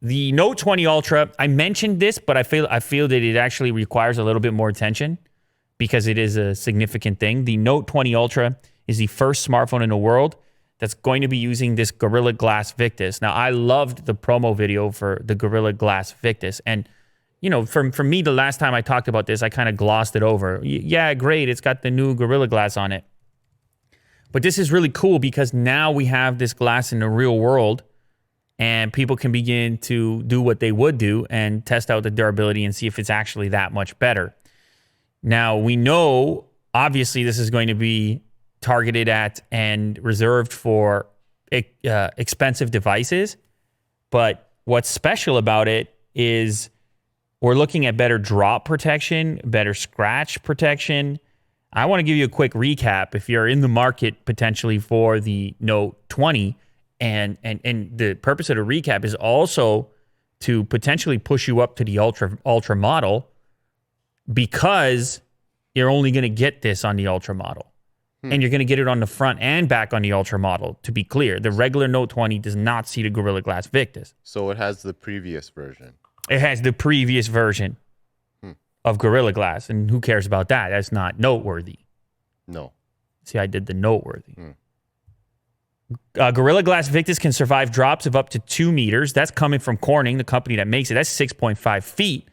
The Note 20 Ultra, I mentioned this, but I feel that it actually requires a little bit more attention because it is a significant thing. The Note 20 Ultra is the first smartphone in the world that's going to be using this Gorilla Glass Victus. Now, I loved the promo video for the Gorilla Glass Victus. And, you know, for me, the last time I talked about this, I kind of glossed it over. Yeah, great. It's got the new Gorilla Glass on it. But this is really cool because now we have this glass in the real world and people can begin to do what they would do and test out the durability and see if it's actually that much better. Now, we know, obviously, this is going to be targeted at and reserved for expensive devices. But what's special about it is we're looking at better drop protection, better scratch protection. I want to give you a quick recap if you're in the market potentially for the Note 20. And the purpose of the recap is also to potentially push you up to the Ultra model because you're only going to get this on the Ultra model. And you're going to get it on the front and back on the Ultra model, to be clear. The regular Note 20 does not see the Gorilla Glass Victus. So it has the previous version. It has the previous version of Gorilla Glass. And who cares about that? That's not noteworthy. No. See, I did the noteworthy. Gorilla Glass Victus can survive drops of up to 2 meters. That's coming from Corning, the company that makes it. That's 6.5 feet.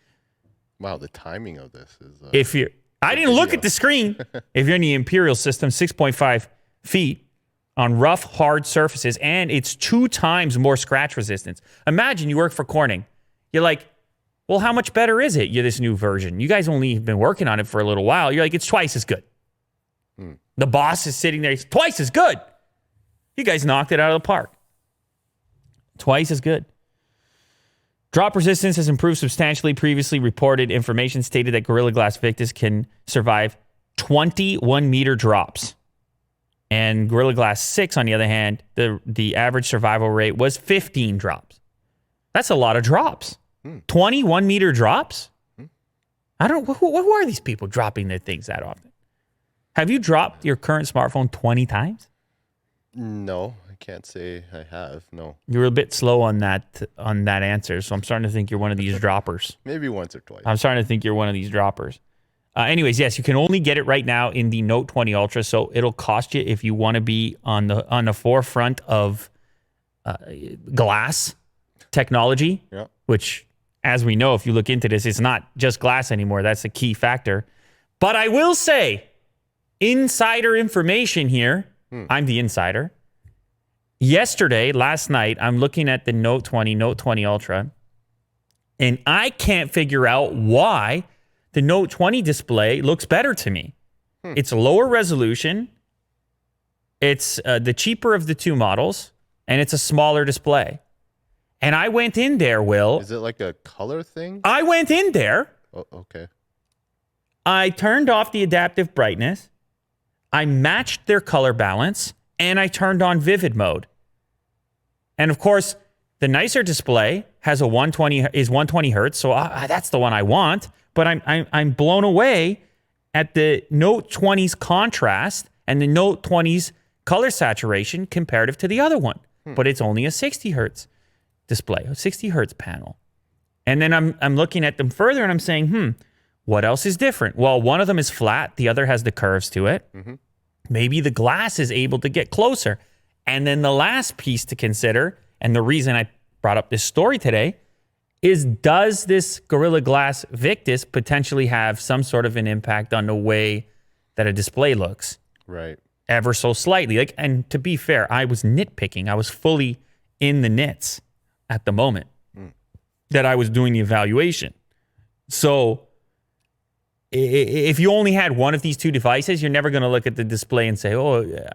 Wow, the timing of this is... if you're... I didn't look at the screen. If you're in the Imperial system, 6.5 feet on rough, hard surfaces, and it's 2 times more scratch resistance. Imagine you work for Corning. You're like, well, how much better is it? You're this new version. You guys only have been working on it for a little while. You're like, it's twice as good. The boss is sitting there. He's twice as good. You guys knocked it out of the park. Twice as good. Drop resistance has improved substantially. Previously reported information stated that Gorilla Glass Victus can survive 21 meter drops. And Gorilla Glass 6, on the other hand, the average survival rate was 15 drops. That's a lot of drops. 21 meter drops? I don't know. Who are these people dropping their things that often? Have you dropped your current smartphone 20 times? No, I can't say I have. No. You were a bit slow on that answer, so I'm starting to think you're one of these droppers. Maybe once or twice. I'm starting to think you're one of these droppers. Anyways, yes, you can only get it right now in the Note 20 Ultra, so it'll cost you if you want to be on the forefront of glass technology, which, as we know, if you look into this, it's not just glass anymore. That's a key factor. But I will say, insider information here. I'm the insider. Last night, I'm looking at the Note 20 Ultra, and I can't figure out why the Note 20 display looks better to me. It's lower resolution. It's the cheaper of the two models, and it's a smaller display. And I went in there, Will. Is it like a color thing? I went in there. Oh, okay. I turned off the adaptive brightness. I matched their color balance, and I turned on vivid mode. And of course, the nicer display has a 120 hertz, so that's the one I want. But I'm blown away at the Note 20's contrast and the Note 20's color saturation comparative to the other one. But it's only a 60 hertz display, a 60 hertz panel. And then I'm looking at them further, and I'm saying, what else is different? Well, one of them is flat. The other has the curves to it. Maybe the glass is able to get closer. And then the last piece to consider, and the reason I brought up this story today, is does this Gorilla Glass Victus potentially have some sort of an impact on the way that a display looks? Right. Ever so slightly. And to be fair, I was nitpicking. I was fully in the nits at the moment that I was doing the evaluation. So if you only had one of these two devices, you're never going to look at the display and say, oh, yeah,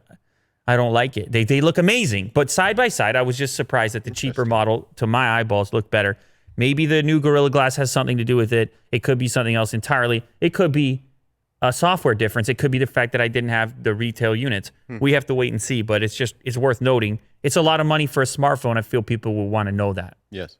I don't like it. They look amazing. But side by side, I was just surprised that the cheaper model, to my eyeballs, looked better. Maybe the new Gorilla Glass has something to do with it. It could be something else entirely. It could be a software difference. It could be the fact that I didn't have the retail units. We have to wait and see, but it's worth noting. It's a lot of money for a smartphone. I feel people will want to know that. Yes.